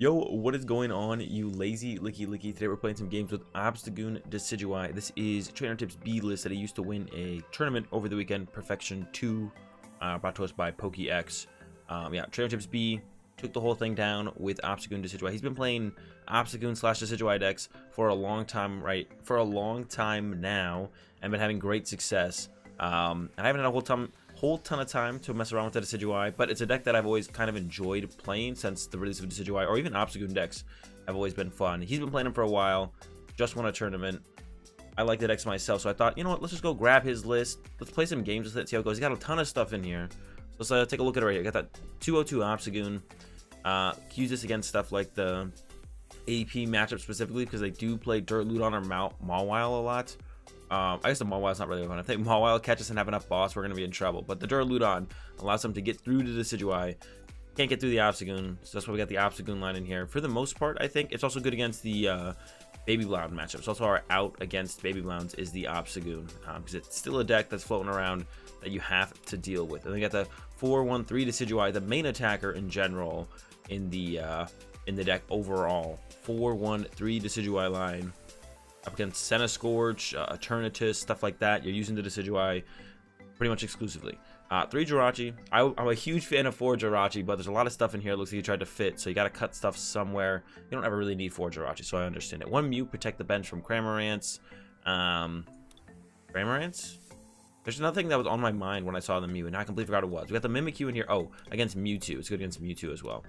Yo, what is going on, you lazy licky? Today we're playing some games with Obstagoon Decidueye. This is TrainerTipsB list that I used to win a tournament over the weekend, Perfection 2, brought to us by PokeX. Yeah, TrainerTipsB took the whole thing down with Obstagoon Decidueye. He's been playing Obstagoon / Decidueye decks for a long time, right? For a long time now, and been having great success. And I haven't had a whole ton of time to mess around with the Decidueye, but it's a deck that I've always kind of enjoyed playing since the release of Decidueye, or even Obstagoon decks have always been fun. He's been playing them for a while, just won a tournament. I like the decks myself, so I thought, you know what, let's just go grab his list. Let's play some games with it, see how it goes. He's got a ton of stuff in here. So let's take a look at it right here. Got that 202 Obstagoon. Use this against stuff like the AP matchup specifically, because they do play Dirtloudon or Mawile a lot. I guess the Mawile's not really fun. If they Mawile catches and have enough boss, we're going to be in trouble. But the Dirtloudon allows them to get through to the Decidueye. Can't get through the Obstagoon, so that's why we got the Obstagoon line in here. For the most part, I think it's also good against the Baby Blound matchups. Also, our out against Baby Blounds is the Obstagoon, because it's still a deck that's floating around that you have to deal with. And we got the 4-1-3 Decidueye, the main attacker in general in the deck overall. 4-1-3 Decidueye line. Up against Scourge, Eternatus, stuff like that. You're using the Decidueye pretty much exclusively. 3 Jirachi. I'm a huge fan of 4 Jirachi, but there's a lot of stuff in here. It looks like you tried to fit, so you got to cut stuff somewhere. You don't ever really need 4 Jirachi, so I understand it. 1 Mew, protect the bench from Cramorants. Cramorants? There's another thing that was on my mind when I saw the Mew, and I completely forgot what it was. We got the Mimikyu in here. Oh, against Mewtwo. It's good against Mewtwo as well.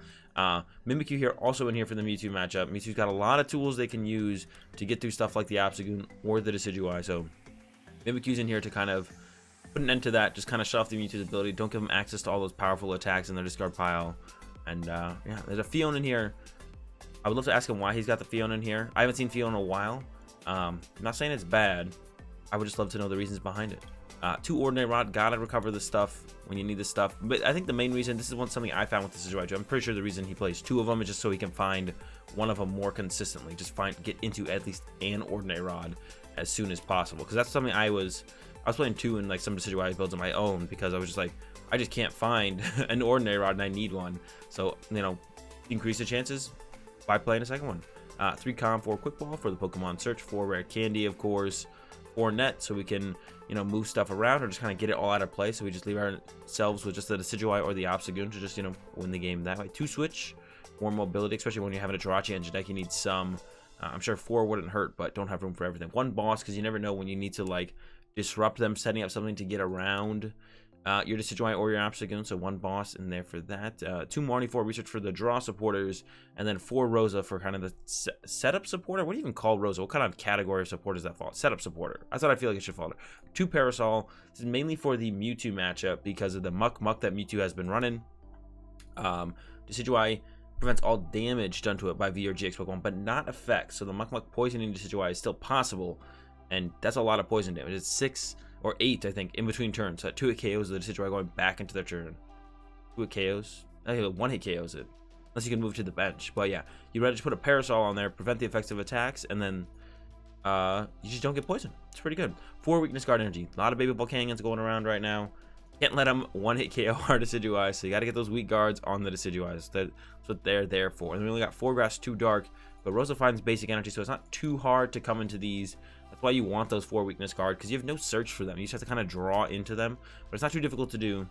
Mimikyu here, also in here for the Mewtwo matchup. Mewtwo's got a lot of tools they can use to get through stuff like the Obstagoon or the Decidueye. So Mimikyu's in here to kind of put an end to that. Just kind of shut off the Mewtwo's ability. Don't give them access to all those powerful attacks in their discard pile. And yeah, there's a Phione in here. I would love to ask him why he's got the Phione in here. I haven't seen Phione in a while. I'm not saying it's bad. I would just love to know the reasons behind it. 2 Ordinary Rod, gotta recover this stuff when you need this stuff. But I think the main reason, this is something I found with this Jirachi. I'm pretty sure the reason he plays 2 of them is just so he can find one of them more consistently. Just get into at least an Ordinary Rod as soon as possible. Because that's something I was playing 2 in like some Decidueye builds on my own, because I was just like, I just can't find an Ordinary Rod and I need one. So, you know, increase the chances by playing a second one. 3 Calm, 4 Quick Ball for the Pokemon search, 4 Rare Candy, of course, 4 Net, so we can, you know, move stuff around or just kind of get it all out of play. So we just leave ourselves with just the Decidueye or the Obstagoon to just, you know, win the game that way. 2 Switch, more mobility, especially when you're having a Jirachi engine deck. You need some. I'm sure 4 wouldn't hurt, but don't have room for everything. 1 Boss, because you never know when you need to like disrupt them, setting up something to get around your Decidueye or your Obstagoon. So 1 Boss in there for that. 2 Marnie, 4 Research for the draw supporters, and then 4 Rosa for kind of the setup supporter. What do you even call Rosa? What kind of category of support does that fall? Setup supporter. That's what I feel like it should fall under. 2 Parasol. This is mainly for the Mewtwo matchup because of the Muck that Mewtwo has been running. Decidueye prevents all damage done to it by V or GX Pokemon, but not effects. So the Muck poisoning Decidueye is still possible, and that's a lot of poison damage. It's 6 or 8, I think, in between turns. So 2 hit KOs the Decidueye going back into their turn. 2 hit KOs. I think 1 hit KOs it. Unless you can move to the bench. But yeah, you'd rather just put a Parasol on there, prevent the effects of attacks, and then you just don't get poisoned. It's pretty good. 4 Weakness Guard Energy. A lot of baby Volcanions going around right now. Can't let them 1 hit KO our Decidueye, so you got to get those weak guards on the Decidueyes. That's what they're there for. And then we only got 4 Grass, 2 Dark, but Rosa finds basic energy, so it's not too hard to come into these. That's why you want those 4 weakness guard, because you have no search for them. You just have to kind of draw into them, but it's not too difficult to do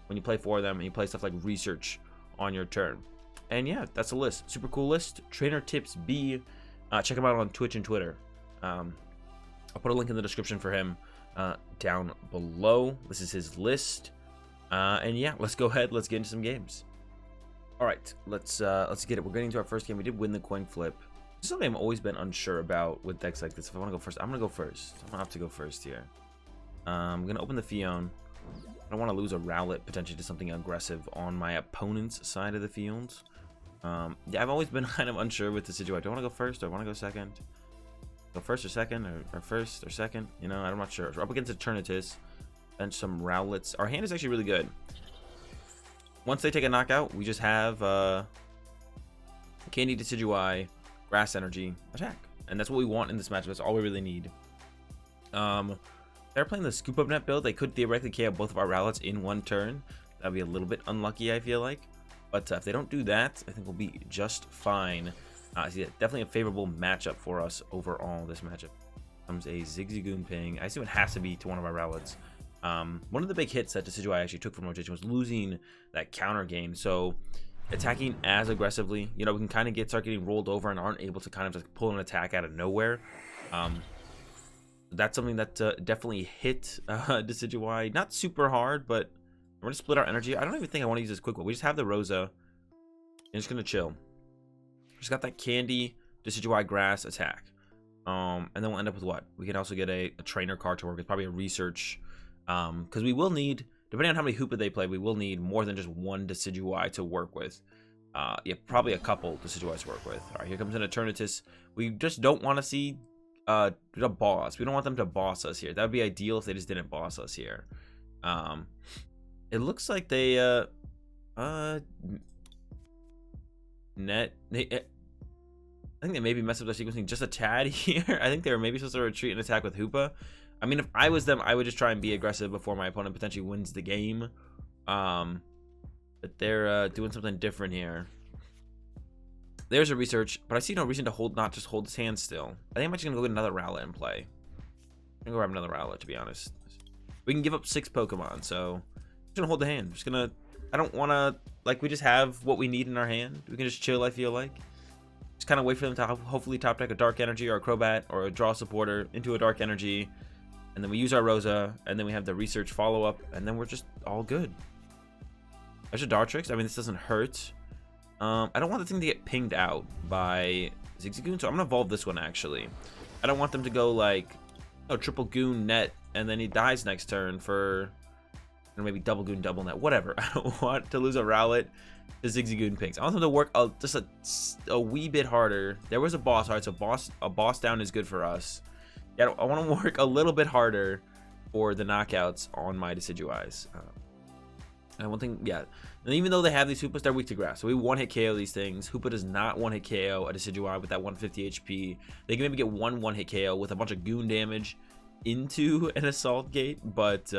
when you play 4 of them and you play stuff like research on your turn. And yeah, that's a list. Super cool list. TrainerTipsB. Check him out on Twitch and Twitter. I'll put a link in the description for him down below. This is his list. And yeah, let's go ahead. Let's get into some games. All right, let's get it. We're getting to our first game. We did win the coin flip. This is something I've always been unsure about with decks like this. If I want to go first, I'm going to go first. I'm going to have to go first here. I'm going to open the Phione. I don't want to lose a Rowlet potentially to something aggressive on my opponent's side of the field. Yeah, I've always been kind of unsure with the situation. Do I want to go first or I want to go second? Go first or second or first or second? You know, I'm not sure. We're up against Eternatus. Bench some Rowlets. Our hand is actually really good. Once they take a knockout, we just have Candy Decidueye, Grass Energy, attack. And that's what we want in this matchup. That's all we really need. They're playing the Scoop Up Net build. They could theoretically KO both of our Rowlets in 1 turn. That'd be a little bit unlucky, I feel like. But if they don't do that, I think we'll be just fine. Yeah, definitely a favorable matchup for us overall. This matchup comes a Zigzagoon ping. I assume it has to be to one of our Rowlets. One of the big hits that Decidueye actually took from rotation was losing that counter game. So attacking as aggressively, you know, we can kind of start getting rolled over and aren't able to kind of just pull an attack out of nowhere. That's something that definitely hit Decidueye. Not super hard, but we're gonna split our energy. I don't even think I want to use this quick one. We just have the Rosa. And just gonna chill. Just got that Candy, Decidueye Grass attack. And then we'll end up with what? We can also get a trainer card to work with, probably a research. Because we will need, depending on how many Hoopa they play, we will need more than just one Decidueye to work with. Yeah, probably a couple Decidueyes to work with. All right, here comes an Eternatus. We just don't want to see a boss. We don't want them to boss us here. That would be ideal if they just didn't boss us here. It looks like they I think they maybe messed up their sequencing just a tad here. I think they were maybe supposed to retreat and attack with Hoopa. I mean, if I was them, I would just try and be aggressive before my opponent potentially wins the game. But they're doing something different here. There's a research, but I see no reason to not just hold his hand still. I think I'm actually gonna go get another Rowlet and play. I'm gonna go grab another Rowlet, to be honest. We can give up 6 Pokemon, so I'm just gonna hold the hand. I'm just gonna, I don't wanna, like, we just have what we need in our hand. We can just chill, I feel like. Just kind of wait for them to hopefully top deck a Dark Energy or a Crobat or a Draw Supporter into a Dark Energy. And then we use our Rosa, and then we have the research follow-up, and then we're just all good. There's a Dartrix. I mean, this doesn't hurt. I don't want the thing to get pinged out by Zigzagoon, so I'm going to evolve this one, actually. I don't want them to go, like, oh, triple Goon net, and then he dies next turn for, or maybe double Goon, double net, whatever. I don't want to lose a Rowlet to Zigzagoon pings. I want them to work just a wee bit harder. There was a boss. All right, so a boss down is good for us. Yeah, I want to work a little bit harder for the knockouts on my Decidueyes. And one thing, yeah, and even though they have these Hoopas, they're weak to grass. So we one-hit KO these things. Hoopa does not one-hit KO a Decidueye with that 150 HP. They can maybe get one-hit KO with a bunch of Goon damage into an Assault Gate, but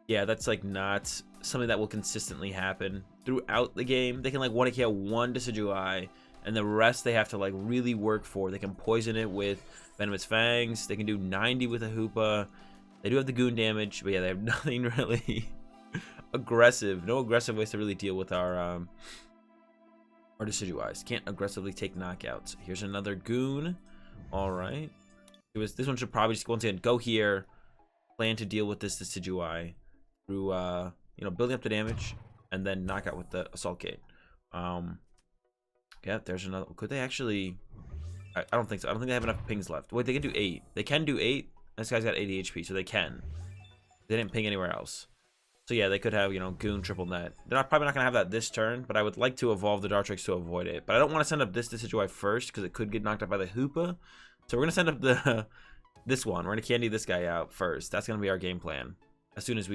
yeah, that's like not something that will consistently happen throughout the game. They can like one-hit KO one Decidueye, and the rest they have to like really work for. They can poison it with Venomous Fangs. They can do 90 with a Hoopa. They do have the Goon damage, but yeah, they have nothing really aggressive. No aggressive ways to really deal with our Decidueyes. Can't aggressively take knockouts. Here's another Goon. All right. This one should probably just once again go here. Plan to deal with this Decidueye through you know, building up the damage and then knock out with the Assault Gate. Yeah, there's another. Could they actually? I don't think so. I don't think they have enough pings left. Wait, they can do 8. They can do 8. This guy's got 80 HP, so they can. They didn't ping anywhere else. So yeah, they could have, you know, Goon triple net. They're probably not gonna have that this turn, but I would like to evolve the Dartrix to avoid it. But I don't want to send up this Decidueye first because it could get knocked out by the Hoopa. So we're gonna send up the this one. We're gonna candy this guy out first. That's gonna be our game plan. As soon as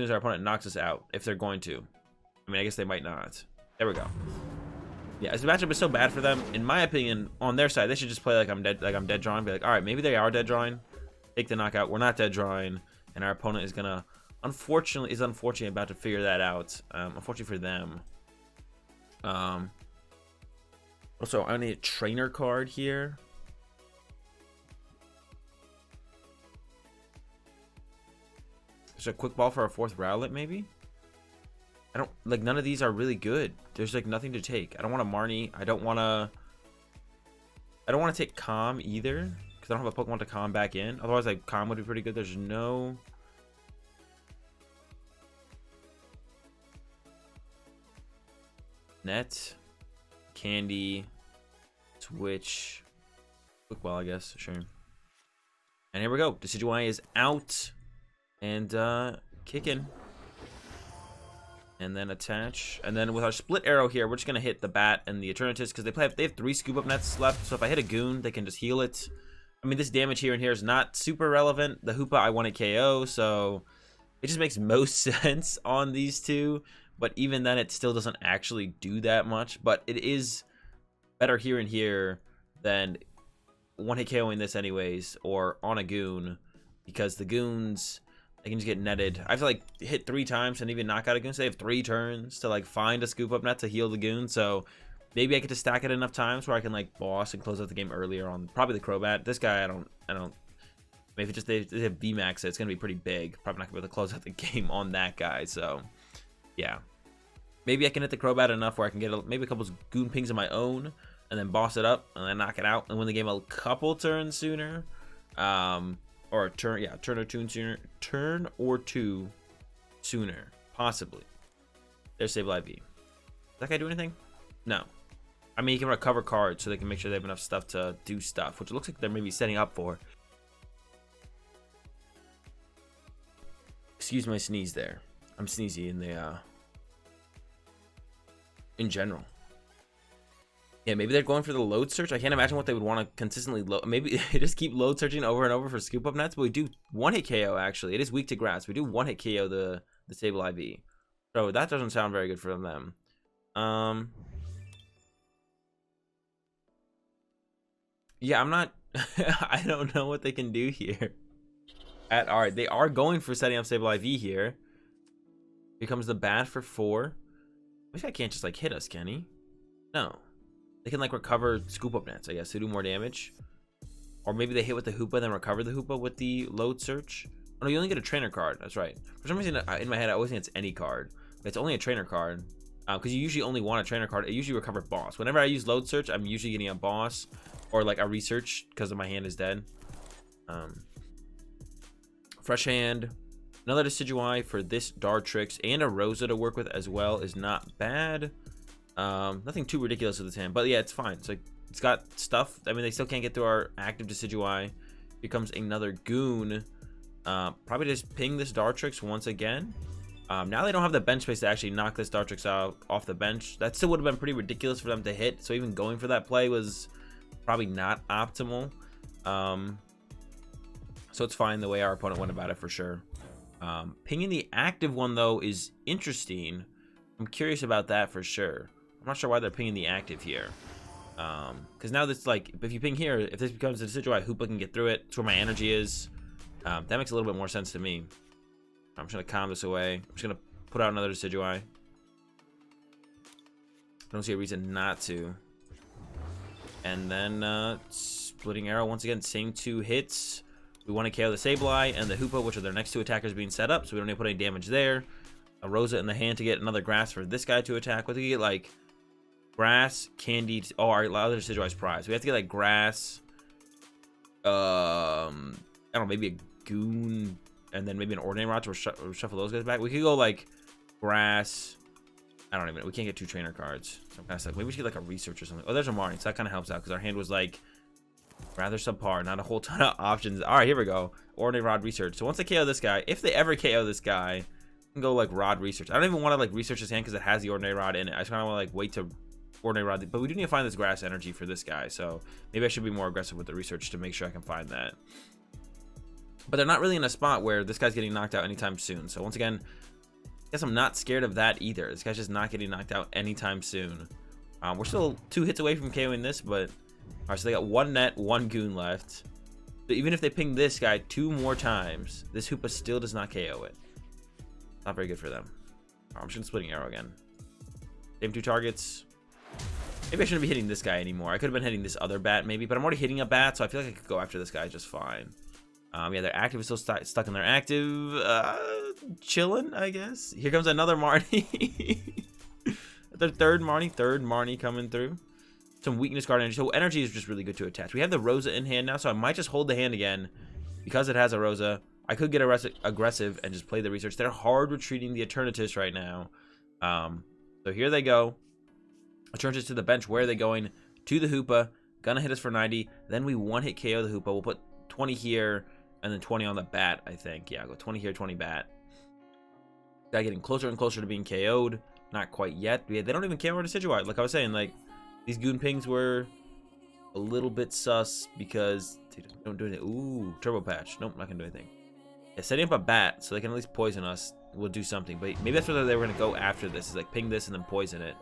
our opponent knocks us out, if they're going to. I mean, I guess they might not. There we go. Yeah, this matchup is so bad for them. In my opinion, on their side, they should just play like I'm dead drawing. Be like, all right, maybe they are dead drawing. Take the knockout. We're not dead drawing, and our opponent is gonna, unfortunately about to figure that out. Unfortunately for them. Also, I need a trainer card here. There's a quick ball for our 4th Rowlet, maybe. I don't like, none of these are really good. There's like nothing to take. I don't want a Marnie. I don't want to take Calm either because I don't have a Pokemon to Calm back in. Otherwise, like Calm would be pretty good. There's no net, Candy, Switch, quick ball, I guess. Sure. And here we go. Decidueye is out and kicking. And then attach. And then with our split arrow here, we're just going to hit the bat and the Eternatus because they have 3 Scoop Up Nets left. So if I hit a Goon, they can just heal it. I mean, this damage here and here is not super relevant. The Hoopa, I want a KO, so it just makes most sense on these two. But even then, it still doesn't actually do that much. But it is better here and here than one-hit KOing this anyways, or on a Goon. Because the Goons they can just get netted. I have to like hit 3 times and even knock out a Goon. So they have 3 turns to like find a Scoop Up Net to heal the Goon. So maybe I get to stack it enough times where I can like boss and close out the game earlier on probably the Crobat. This guy, I don't. Maybe just they have VMAX, it's gonna be pretty big. Probably not gonna be able to close out the game on that guy. So yeah, maybe I can hit the Crobat enough where I can get maybe a couple Goon pings of my own, and then boss it up and then knock it out and win the game a couple turns sooner. Or a turn, yeah, turn or two sooner, possibly. There's Sableye V. Does that guy do anything? No. I mean, he can recover cards so they can make sure they have enough stuff to do stuff, which it looks like they're maybe setting up for. Excuse my sneeze there. I'm sneezy in general. Yeah, maybe they're going for the load search. I can't imagine what they would want to consistently load. Maybe they just keep load searching over and over for Scoop Up Nets, but we do one-hit KO, actually. It is weak to grass. We do one-hit KO the Sableye V. So that doesn't sound very good for them. Yeah, I'm not... I don't know what they can do here. Alright, they are going for setting up Sableye V here. Here comes the bat for 4. This guy can't just, like, hit us, can he? No. They can like recover Scoop Up Nets, I guess, to do more damage. Or maybe they hit with the Hoopa, then recover the Hoopa with the load search. Oh no, you only get a trainer card. That's right. For some reason, in my head, I always think it's any card. But it's only a trainer card. Because you usually only want a trainer card. It usually recovers boss. Whenever I use load search, I'm usually getting a boss. Or like a research, because my hand is dead. Fresh hand. Another Decidueye for this Dartrix. And a Rosa to work with as well is not bad. Nothing too ridiculous with this hand, but yeah, it's fine. It's like it's got stuff. I mean, they still can't get through our active Decidueye. Here comes another Goon. Probably just ping this Dartrix once again. Now they don't have the bench space to actually knock this Dartrix out off the bench. That still would have been pretty ridiculous for them to hit. So even going for that play was probably not optimal. So it's fine the way our opponent went about it for sure. Pinging the active one though is interesting. I'm curious about that for sure. I'm not sure why they're pinging the active here. Because now this, like, if you ping here, if this becomes a Decidueye, Hoopa can get through it. That's where my energy is. That makes a little bit more sense to me. I'm just going to calm this away. I'm just going to put out another Decidueye. I don't see a reason not to. And then Splitting Arrow once again, same 2 hits. We want to KO the Sableye and the Hoopa, which are their next 2 attackers being set up, so we don't need to put any damage there. A Rosa in the hand to get another grass for this guy to attack. What do you get? Like grass, candy. Oh, our other Decidueye's prize. We have to get like grass. I don't know, maybe a Goon, and then maybe an Ordinary Rod to shuffle those guys back. We could go like grass. I don't even. We can't get 2 trainer cards. So I'm kind of stuck. Maybe we should get like a research or something. Oh, there's a Marnie, so that kind of helps out because our hand was like rather subpar, not a whole ton of options. All right, here we go. Ordinary Rod research. So once they KO this guy, if they ever KO this guy, can go like Rod research. I don't even want to like research his hand because it has the Ordinary Rod in it. I just kind of want to like wait to Ordinary Rod, but we do need to find this grass energy for this guy, so maybe I should be more aggressive with the research to make sure I can find that. But they're not really in a spot where this guy's getting knocked out anytime soon. So once again, I guess I'm not scared of that either. This guy's just not getting knocked out anytime soon. We're still 2 hits away from KOing this, but all right, so they got 1 net, 1 Goon left. But even if they ping this guy 2 more times, this Hoopa still does not KO it. Not very good for them. I'm just gonna Splitting Arrow again. Same 2 targets. Maybe I shouldn't be hitting this guy anymore. I could have been hitting this other bat maybe, but I'm already hitting a bat, so I feel like I could go after this guy just fine. Yeah, their active is still stuck in their active. Chilling, I guess. Here comes another Marnie. Their third Marnie coming through. Some weakness card energy. So energy is just really good to attach. We have the Rosa in hand now, so I might just hold the hand again because it has a Rosa. I could get aggressive and just play the research. They're hard retreating the Eternatus right now. So here they go. Eternatus to the bench. Where are they going? To the Hoopa. Gonna hit us for 90. Then we one-hit KO the Hoopa. We'll put 20 here and then 20 on the bat, I think. Yeah, go 20 here, 20 bat. Guy getting closer and closer to being KO'd. Not quite yet. They don't even KO our Decidueye. Like I was saying, like, these Goon pings were a little bit sus because they don't do anything. Ooh, Turbo Patch. Nope, not gonna do anything. Yeah, setting up a bat so they can at least poison us will do something. But maybe that's where they were gonna go after this. Is like ping this and then poison it.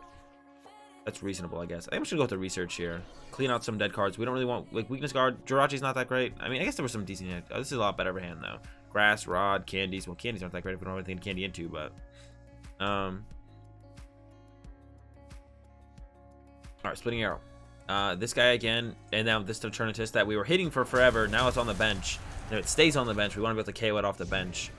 That's reasonable, I guess. I think I'm just gonna go with the research here. Clean out some dead cards. We don't really want like weakness guard. Jirachi's not that great. I mean, I guess there was some decent. This is a lot better of a hand though. grass, rod, candies. Well, candies aren't that great if we don't have anything to candy into, but all right, splitting arrow. This guy again, and now this Eternatus that we were hitting for forever. Now it's on the bench. And if it stays on the bench, we want to be able to KO it off the bench.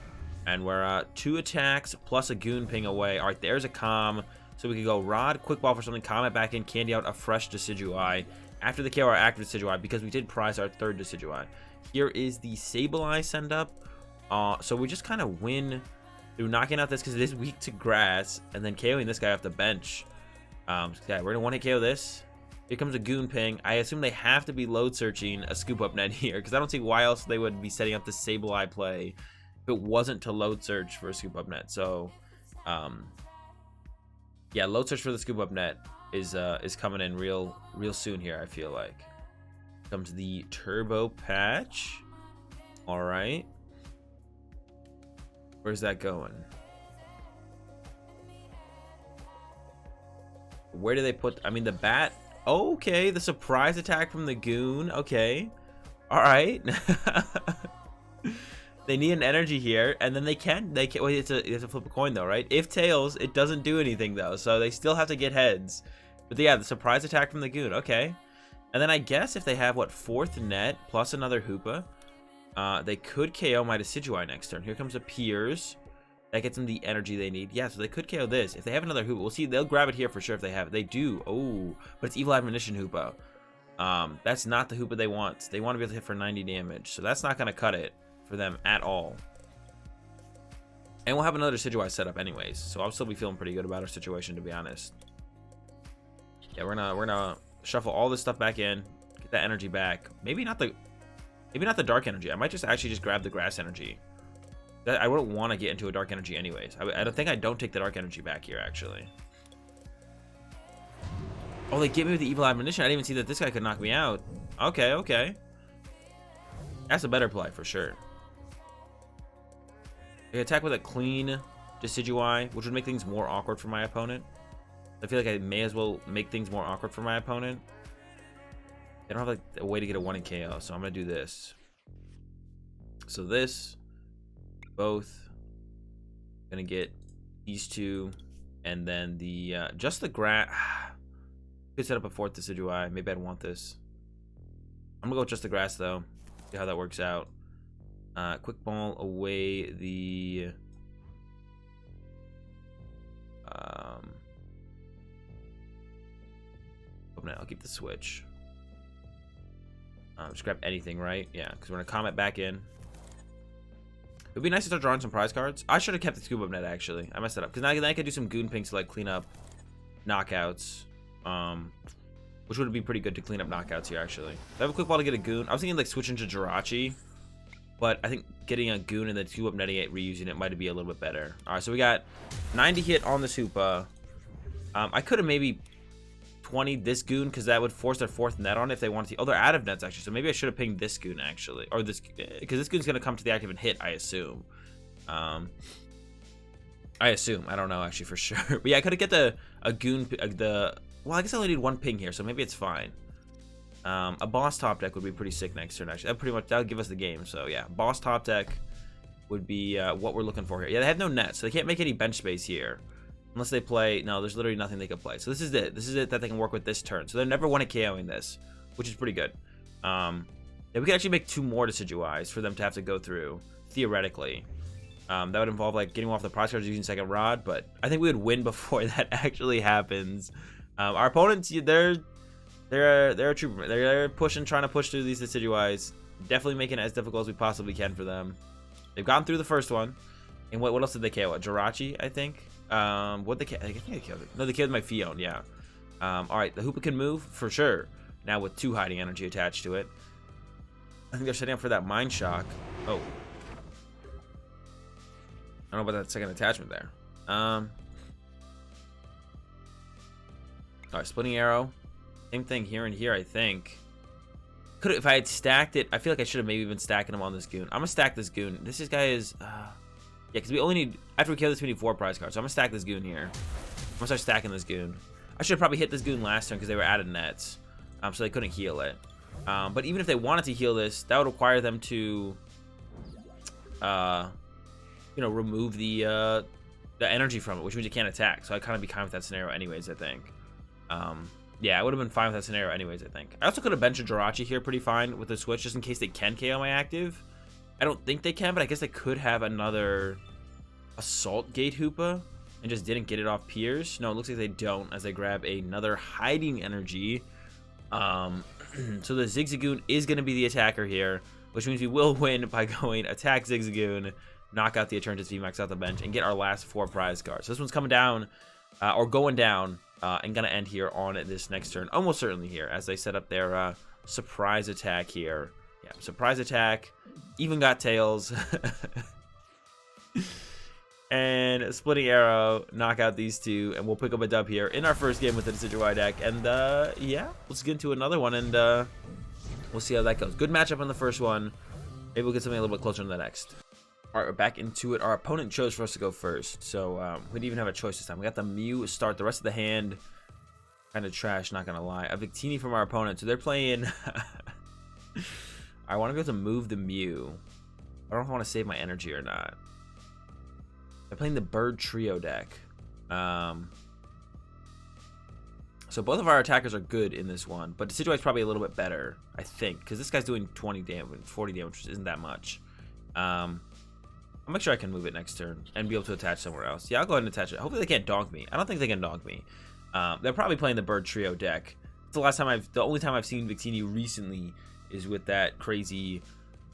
And we're 2 attacks plus a goon ping away. All right, there's a calm. So we could go rod, quick ball for something, calm it back in, candy out a fresh Decidueye. After the KO our active Decidueye, because we did prize our 3rd Decidueye. Here is the Sableye send up. So we just kind of win through knocking out this because it is weak to grass, and then KOing this guy off the bench. Yeah, we're gonna one-hit KO this. Here comes a goon ping. I assume they have to be load searching a Scoop Up Net here, because I don't see why else they would be setting up the Sableye play if it wasn't to load search for a Scoop Up Net. So, yeah, load search for the Scoop Up Net is coming in real soon here. I feel like comes the turbo patch. All right, where's that going? Where do they put? I mean, the bat. Okay, the surprise attack from the goon. Okay, all right. They need an energy here, and then they can. Well, it's a flip a coin though, right? If tails, it doesn't do anything though, so they still have to get heads. But yeah, the surprise attack from the goon. Okay, and then I guess if they have what 4th net plus another Hoopa, they could KO my Decidueye next turn. Here comes a Piers. That gets them the energy they need. Yeah, so they could KO this. If they have another Hoopa, we'll see. They'll grab it here for sure if they have it. They do. Oh, but it's Evil Admonition Hoopa. That's not the Hoopa they want. They want to be able to hit for 90 damage, so that's not going to cut it for them at all. And we'll have another Decidueye set up anyways, so I'll still be feeling pretty good about our situation, to be honest. Yeah, we're gonna shuffle all this stuff back in, get that energy back. Maybe not the dark energy. I might just actually just grab the grass energy. I wouldn't want to get into a dark energy anyways. I don't take the dark energy back here actually. Oh, they get me with the Evil Admonition. I didn't even see that this guy could knock me out. Okay, okay. That's a better play for sure. They attack with a clean Decidueye, which would make things more awkward for my opponent. I feel like I may as well make things more awkward for my opponent. They don't have like a way to get a 1 in KO, so I'm gonna do this. So this, both, gonna get these 2, and then the just the grass. Could set up a 4th Decidueye. Maybe I'd want this. I'm gonna go with just the grass though. See how that works out. Quick ball away the I'll keep the switch. Just grab anything, right? Yeah, because we're gonna Comet back in. It would be nice to start drawing some prize cards. I should have kept the Scoop Up Net actually. I messed it up because now I could do some goon pings to like clean up knockouts. Which would be pretty good to clean up knockouts here actually. I have a quick ball to get a goon. I was thinking like switching to Jirachi, but I think getting a goon and then Scoop Up Netting it, reusing it might be a little bit better. All right, so we got 90 hit on this Hoopa. I could have maybe 20'd this goon because that would force their 4th net on it if they wanted to. Oh, they're out of nets actually, so maybe I should have pinged this goon actually, or this, because this goon's gonna come to the active and hit, I assume. I don't know actually for sure, but yeah, I could have get a goon well, I guess I only need 1 ping here, so maybe it's fine. A boss top deck would be pretty sick next turn actually. That would give us the game. So yeah, boss top deck would be what we're looking for here. Yeah, they have no nets, so they can't make any bench space here unless they play. No, there's literally nothing they could play. So this is it. This is it that they can work with this turn. So they're never one at KOing this, which is pretty good. Yeah, we could actually make 2 more Decidueyes for them to have to go through theoretically. That would involve like getting off the prize cards using second rod, but I think we would win before that actually happens. Our opponents, they're a trooper. They're trying to push through these Decidueyes, definitely making it as difficult as we possibly can for them. They've gone through the first one, and what else did they KO? Jirachi, I think. What they KO? I think they killed it. No, they killed my Phione. Yeah. All right, the Hoopa can move for sure. Now with 2 hiding energy attached to it, I think they're setting up for that Mind Shock. Oh, I don't know about that second attachment there. All right, Splitting Arrow. Same thing here and here, I think. If I had stacked it, I feel like I should have maybe been stacking them on this goon. I'm gonna stack this goon. This guy is, yeah, because we only need, after we kill this, we need 4 prize cards. So I'm gonna stack this goon here. I'm gonna start stacking this goon. I should have probably hit this goon last turn because they were out of nets, so they couldn't heal it. But even if they wanted to heal this, that would require them to you know, remove the energy from it, which means it can't attack. So I'd kind of be fine with that scenario anyways, I think. Yeah, I would have been fine with that scenario anyways, I think. I also could have benched a Jirachi here pretty fine with the switch, just in case they can KO my active. I don't think they can, but I guess they could have another Assault Gate Hoopa and just didn't get it off Piers. No, it looks like they don't, as they grab another Hiding Energy. So the Zigzagoon is going to be the attacker here, which means we will win by going attack Zigzagoon, knock out the Eternatus VMAX out the bench, and get our last 4 prize cards. So this one's coming down, or going down, and going to end here on this next turn. Almost certainly here, as they set up their surprise attack here. Yeah, surprise attack. Even got tails. And Splitting Arrow, knock out these 2, and we'll pick up a dub here in our first game with the Decidueye deck. And yeah, let's get into another one, and we'll see how that goes. Good matchup on the first one. Maybe we'll get something a little bit closer on the next. All right, we're back into it. Our opponent chose for us to go first, so we didn't even have a choice this time. We got the Mew start. The rest of the hand, kind of trash, not gonna lie. A Victini from our opponent, so they're playing. I want to be able to move the Mew. I don't know if I want to save my energy or not. They're playing the Bird Trio deck. So both of our attackers are good in this one, but Decidueye's probably a little bit better, I think, because this guy's doing 20 damage, 40 damage, which isn't that much. I'll make sure I can move it next turn and be able to attach somewhere else. Yeah, I'll go ahead and attach it. Hopefully they can't donk me. I don't think they can donk me. They're probably playing the Bird Trio deck. It's the only time I've seen Victini recently is with that crazy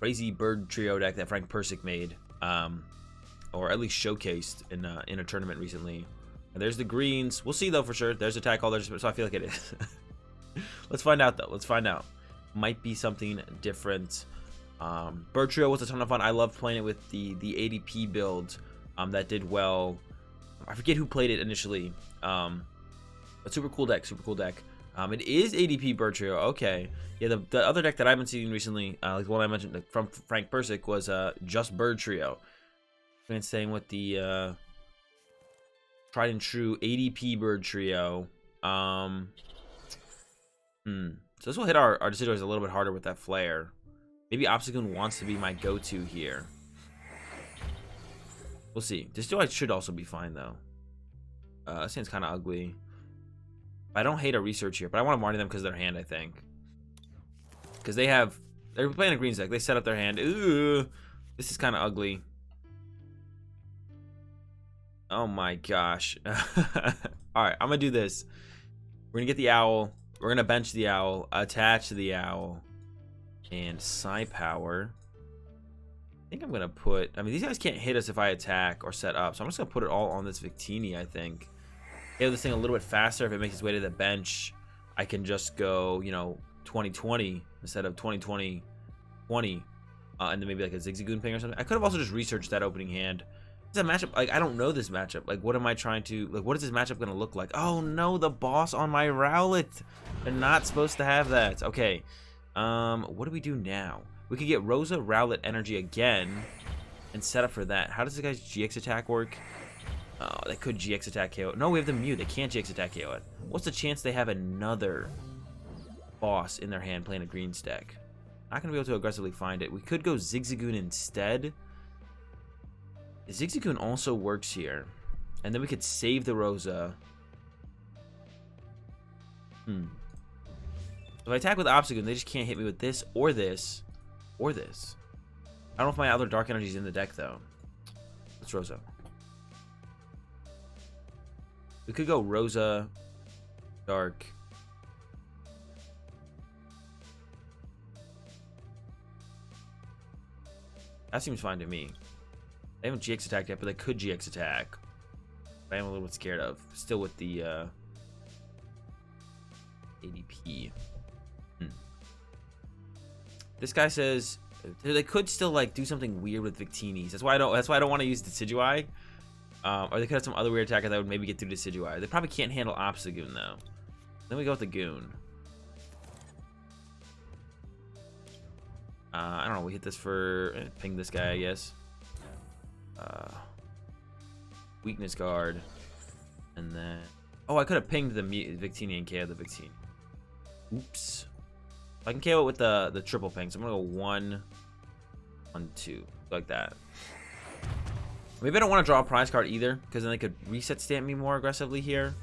Bird Trio deck that Frank Persick made. Or at least showcased in a tournament recently. And there's the greens. We'll see though for sure. There's attack all there, so I feel like it is. Let's find out though. Let's find out. Might be something different. Bird Trio was a ton of fun. I loved playing it with the ADP build that did well. I forget who played it initially. But super cool deck. Super cool deck. It is ADP Bird Trio. Okay. Yeah, the other deck that I've been seeing recently, like the one I mentioned from Frank Persick, was just Bird Trio. And staying with the tried and true ADP Bird Trio. So this will hit our Decidueye a little bit harder with that flare. Maybe Obstagoon wants to be my go-to here. We'll see. Decidueye should also be fine though. This hand's kind of ugly. I don't hate a research here, but I want to Marnie them because of their hand, I think. Because they're playing a greens deck. They set up their hand. Ooh, this is kind of ugly. Oh my gosh. Alright, I'm gonna do this. We're gonna get the owl. We're gonna bench the owl, attach the owl, and Psy Power. I think I'm gonna put. I mean, these guys can't hit us if I attack or set up, so I'm just gonna put it all on this Victini, I think. Get this thing a little bit faster. If it makes its way to the bench, I can just go, you know, 20-20 instead of 20-20-20. And then maybe like a Zigzagoon ping or something. I could have also just researched that opening hand. It's a matchup, like, I don't know this matchup. Like, what am I trying to, like, what is this matchup going to look like? Oh, no, the boss on my Rowlet. They're not supposed to have that. Okay. What do we do now? We could get Rosa Rowlet energy again and set up for that. How does this guy's GX attack work? Oh, they could GX attack KO it. No, we have the Mew. They can't GX attack KO it. What's the chance they have another boss in their hand playing a green deck? Not going to be able to aggressively find it. We could go Zigzagoon instead. Zigzagoon also works here. And then we could save the Rosa. If I attack with Obstagoon, they just can't hit me with this or this or this. I don't know if my other Dark Energy is in the deck, though. Let's Rosa. We could go Rosa, Dark. That seems fine to me. They haven't GX attacked yet, but they could GX attack. I am a little bit scared of. Still with the ADP. This guy says they could still like do something weird with Victinis. That's why I don't want to use Decidueye. Or they could have some other weird attacker that would maybe get through Decidueye. They probably can't handle Obstagoon though. Then we go with the Goon. I don't know. We hit this for ping this guy, I guess. Weakness guard, and then I could have pinged the Victini and KO the Victini. Oops. I can KO it with the triple ping, so I'm gonna go 1, 1, 2. like that. Maybe I don't want to draw a prize card either, because then they could reset stamp me more aggressively here.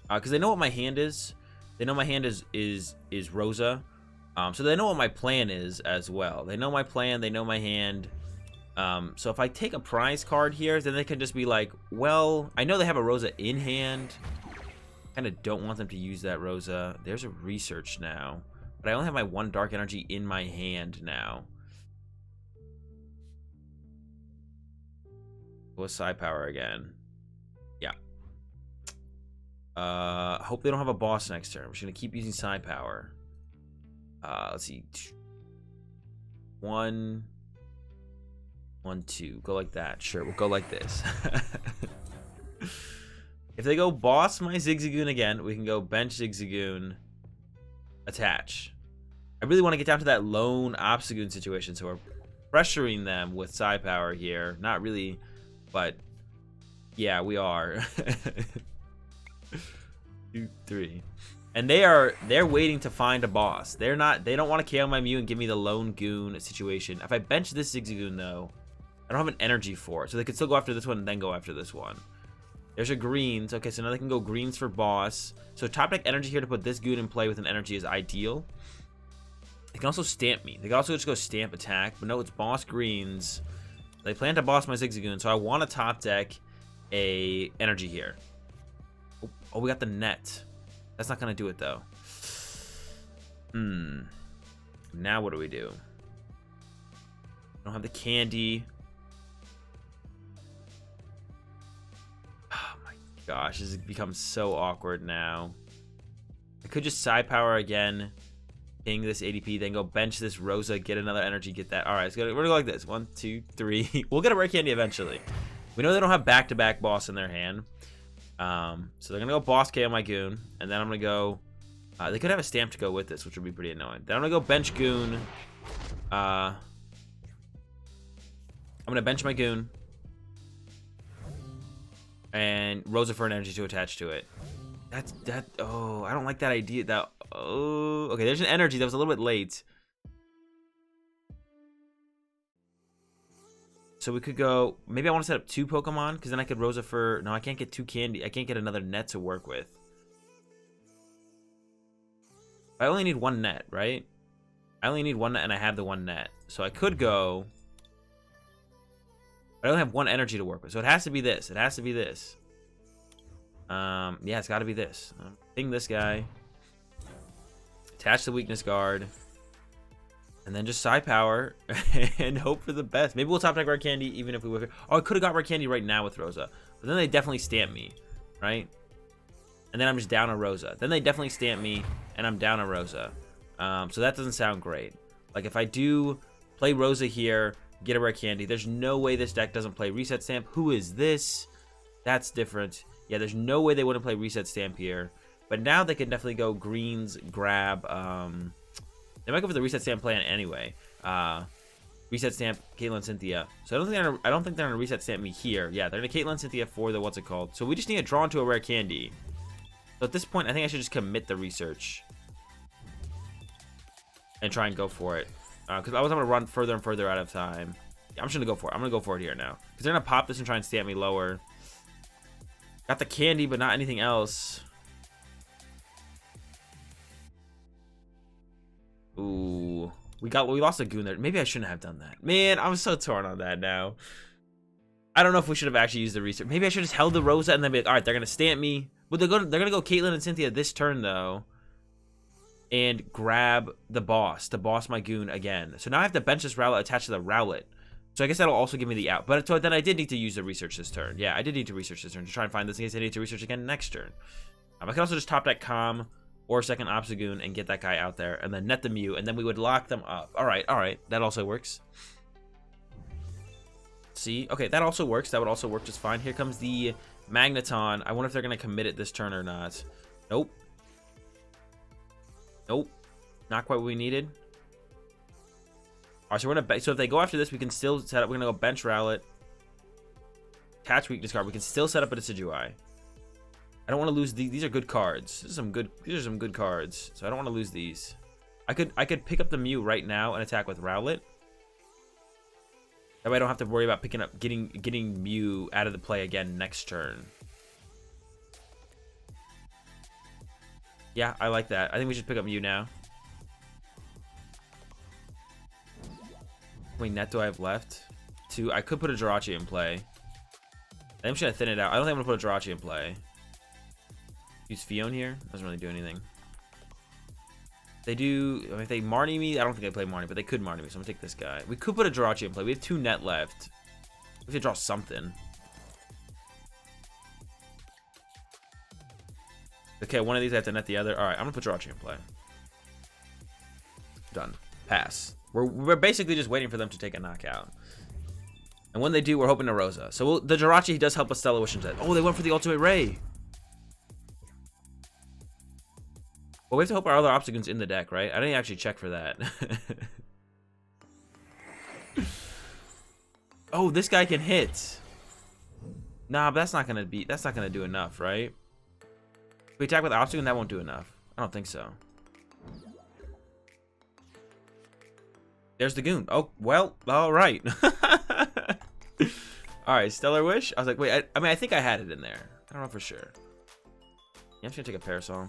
Because they know what my hand is. They know my hand is Rosa. So they know what my plan is as well. They know my plan. They know my hand. So if I take a prize card here, then they can just be like, well, I know they have a Rosa in hand. Kind of don't want them to use that Rosa. There's a research now. But I only have my 1 dark energy in my hand now. What's Psi Power again? Yeah. Hope they don't have a boss next turn. We're just gonna keep using Psi Power. Let's see. 1, 1, 2. Go like that. Sure, we'll go like this. If they go boss my Zigzagoon again, we can go bench Zigzagoon, attach. I really want to get down to that lone Obstagoon situation, so we're pressuring them with Psi Power here. Not really. But yeah, we are. 2, 3. And they're waiting to find a boss. They don't want to KO my Mew and give me the lone goon situation. If I bench this Zigzagoon though, I don't have an energy for it. So they could still go after this one and then go after this one. There's a greens. Okay, so now they can go greens for boss. So top deck energy here to put this goon in play with an energy is ideal. They can also stamp me. They can also just go stamp attack, but no, it's boss greens. They plan to boss my Zigzagoon, so I want to top deck a energy here. Oh, we got the net. That's not going to do it, though. Now what do we do? I don't have the candy. Oh, my gosh. This has become so awkward now. I could just Psi Power again. Ping this ADP, then go bench this Rosa, get another energy, get that. All right, so we're gonna go like this. 1, 2, 3. We'll get a rare candy eventually. We know they don't have back-to-back boss in their hand. So they're gonna go boss KO my goon, and then I'm gonna go. They could have a stamp to go with this, which would be pretty annoying. Then I'm gonna go bench goon. I'm gonna bench my goon, and Rosa for an energy to attach to it. Oh, I don't like that idea. Oh, okay, there's an energy that was a little bit late. So we could go, maybe I want to set up 2 Pokemon, because then I could Rosa for, no, I can't get 2 candy. I can't get another net to work with. I only need 1 net, right? I only need 1 net, and I have the 1 net. So I could go, but I only have 1 energy to work with. So it has to be this. It has to be this. Yeah, it's got to be this. Ping this guy. Attach the weakness guard. And then just Psi Power and hope for the best. Maybe we'll top deck rare candy even if we would. Oh, I could have got rare candy right now with Rosa. But then they definitely stamp me, right? And then I'm just down a Rosa. Then they definitely stamp me and I'm down a Rosa. So that doesn't sound great. Like if I do play Rosa here, get a rare candy, there's no way this deck doesn't play Reset Stamp. Who is this? That's different. Yeah, there's no way they wouldn't play Reset Stamp here. But now they can definitely go greens, grab. They might go for the Reset Stamp plan anyway. Reset Stamp Caitlyn Cynthia. So I don't think they're gonna Reset Stamp me here. Yeah, they're gonna Caitlyn Cynthia for the what's it called. So we just need to draw into a rare candy. So at this point, I think I should just commit the research and try and go for it. Because I was gonna run further and further out of time. Yeah, I'm just gonna go for it. I'm gonna go for it here now. Because they're gonna pop this and try and stamp me lower. Got the candy, but not anything else. Ooh, we lost a goon there. Maybe I shouldn't have done that. Man, I'm so torn on that now. I don't know if we should have actually used the research. Maybe I should have just held the Rosa and then be like, all right, they're gonna stamp me. But they're gonna go Caitlyn and Cynthia this turn though, and grab the boss to boss my goon again. So now I have to bench this Rowlet attached to the Rowlet. So I guess that'll also give me the out. But so then I did need to use the research this turn. Yeah, I did need to research this turn to try and find this in case I need to research again next turn. I can also just top deck Calm or second Obstagoon and get that guy out there and then net the Mew and then we would lock them up. All right, that also works. See, okay, that also works. That would also work just fine. Here comes the Magneton. I wonder if they're gonna commit it this turn or not. Nope. Nope. Not quite what we needed. All right, so we're gonna. So if they go after this, we can still set up. We're gonna go bench Rowlet, catch weakness card. We can still set up a Decidueye. I don't want to lose these. These are good cards. These are some good cards. So I don't want to lose these. I could pick up the Mew right now and attack with Rowlet. That way I don't have to worry about picking up, getting Mew out of the play again next turn. Yeah, I like that. I think we should pick up Mew now. How many net do I have left? 2. I could put a Jirachi in play. I'm just gonna thin it out. I don't think I'm gonna put a Jirachi in play. Use Phione here. Doesn't really do anything. They do. I mean, if they Marnie me, I don't think they play Marnie, but they could Marnie me. So I'm gonna take this guy. We could put a Jirachi in play. We have 2 net left. We could draw something. Okay, one of these I have to net the other. All right, I'm gonna put Jirachi in play. Done. Pass. We're basically just waiting for them to take a knockout. And when they do, we're hoping to Rosa. So the Jirachi does help us Stellar Wish instead. Oh, they went for the Ultimate Ray. Well, we have to hope our other Obstagoon's in the deck, right? I didn't actually check for that. Oh, this guy can hit. Nah, but that's not gonna do enough, right? If we attack with Obstagoon, that won't do enough. I don't think so. There's the Goon. Oh, well, all right. All right, Stellar Wish. I was like, wait, I mean, I think I had it in there. I don't know for sure. Yeah, I'm just gonna take a Parasol.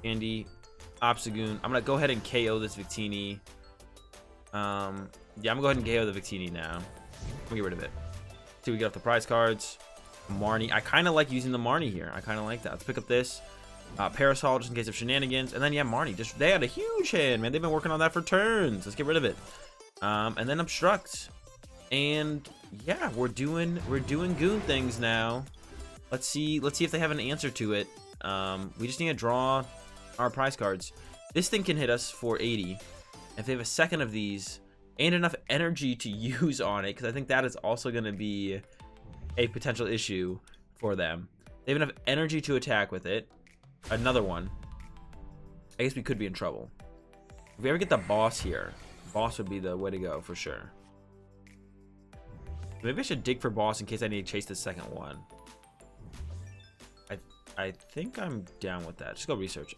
Candy, Obstagoon. I'm gonna go ahead and KO this Victini. Yeah, I'm gonna go ahead and KO the Victini now. Let me get rid of it. See, we get off the prize cards. Marnie. I kind of like using the Marnie here. I kind of like that. Let's pick up this. Parasol, just in case of shenanigans. And then, yeah, Marnie. Just, they had a huge hand, man. They've been working on that for turns. Let's get rid of it. And then Obstruct. And, yeah, we're doing Goon things now. Let's see if they have an answer to it. We just need to draw our prize cards. This thing can hit us for 80. If they have a second of these and enough energy to use on it, because I think that is also going to be a potential issue for them. They have enough energy to attack with it. Another one. I guess we could be in trouble. If we ever get the boss here, boss would be the way to go for sure. Maybe I should dig for boss in case I need to chase the second one. I think I'm down with that. Just go research.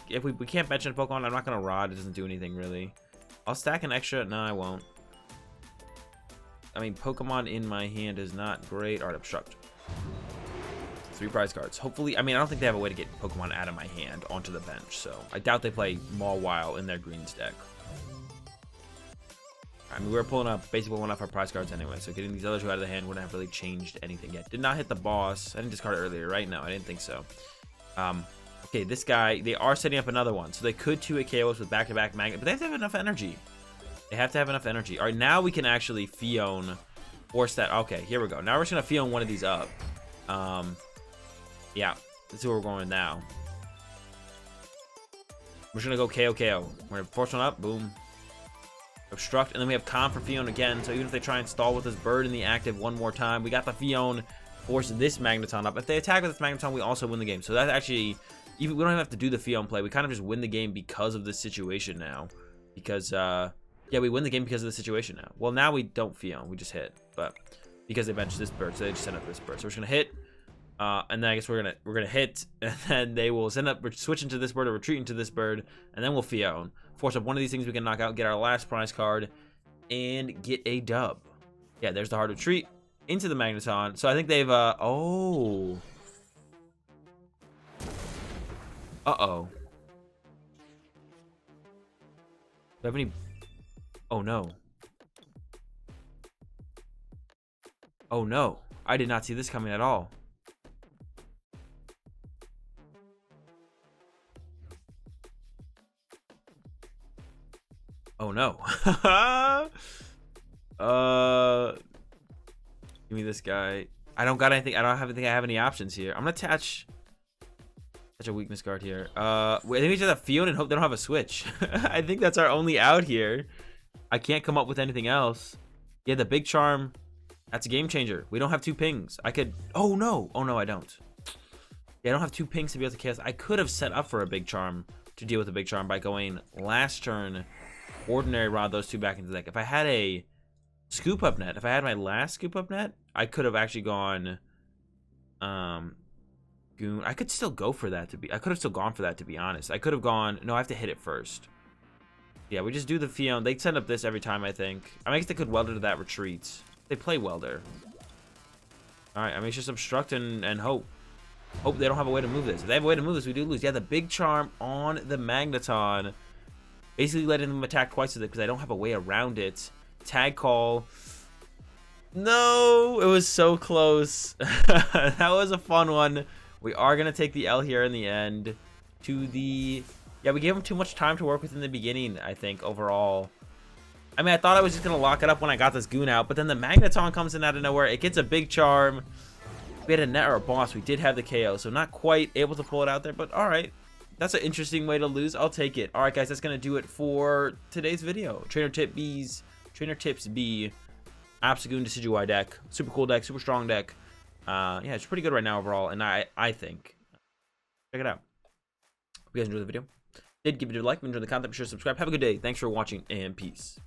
If we can't mention a Pokemon, I'm not going to Rod. It doesn't do anything really. I'll stack an extra. No, I won't. I mean, Pokemon in my hand is not great. Art Obstruct. 3 prize cards. Hopefully, I mean, I don't think they have a way to get Pokemon out of my hand onto the bench, so I doubt they play Mawile in their greens deck. I mean, we were pulling up basically one off our prize cards anyway, so getting these other 2 out of the hand wouldn't have really changed anything yet. Did not hit the boss. I didn't discard it earlier, right? No, I didn't think so. Okay, this guy, they are setting up another one, so they could 2-hit KOs with back-to-back magnet, but they have to have enough energy. They have to have enough energy. All right, now we can actually Phione force that. Okay, here we go. Now we're just going to Phione one of these up. Yeah, that's where we're going now. We're just going to go KO. We're going to force one up. Boom. Obstruct. And then we have Calm for Phione again. So even if they try and stall with this bird in the active one more time, we got the Phione force this Magneton up. If they attack with this Magneton, we also win the game. So that's actually, even we don't even have to do the Phione play. We kind of just win the game because of this situation now. Because, yeah, we win the game because of the situation now. Well, now we don't Phione. We just hit. But because they benched this bird, so they just sent up this bird. So we're just going to hit. And then I guess we're gonna hit, and then they will send up, switch into this bird or retreat into this bird, and then we'll Phione. Force up one of these things we can knock out, get our last prize card, and get a dub. Yeah, there's the hard retreat into the Magneton. So I think they've oh. Uh-oh. Do I have any? Oh no. Oh no. I did not see this coming at all. Oh no. Give me this guy. I don't got anything. I don't have any options here. I'm gonna attach a weakness card here. I think we just have Phione and hope they don't have a switch. I think that's our only out here. I can't come up with anything else. Yeah, the big charm. That's a game changer. We don't have 2 pings. I could. Oh no. Oh no, I don't. Yeah, I don't have 2 pings to be able to cast. I could have set up for a big charm to deal with a big charm by going last turn. Ordinary Rod those 2 back into the deck. If I had a Scoop Up Net, if I had my last Scoop Up Net, I could have actually gone Goon. I could still go for that to be. I could have still gone for that to be honest. I could have gone. No, I have to hit it first. Yeah, we just do the Phione. They send up this every time, I think. I guess they could Welder to that retreat. They play Welder. Alright, it's just obstruct and hope. Hope they don't have a way to move this. If they have a way to move this, we do lose. Yeah, the big charm on the Magneton. Basically letting them attack twice with it because I don't have a way around it. Tag call. No, it was so close. That was a fun one. We are going to take the L here in the end. Yeah, we gave him too much time to work with in the beginning, I think, overall. I thought I was just going to lock it up when I got this Goon out, but then the Magneton comes in out of nowhere. It gets a big charm. We had a net or a boss. We did have the KO, so not quite able to pull it out there, but all right. That's an interesting way to lose. I'll take it. All right, guys, that's going to do it for today's video. TrainerTipsB Obstagoon Decidueye deck. Super cool deck, super strong deck. Yeah, it's pretty good right now overall, and I think. Check it out. Hope you guys enjoyed the video. Did give it a like, enjoy the content, be sure to subscribe. Have a good day. Thanks for watching, and peace.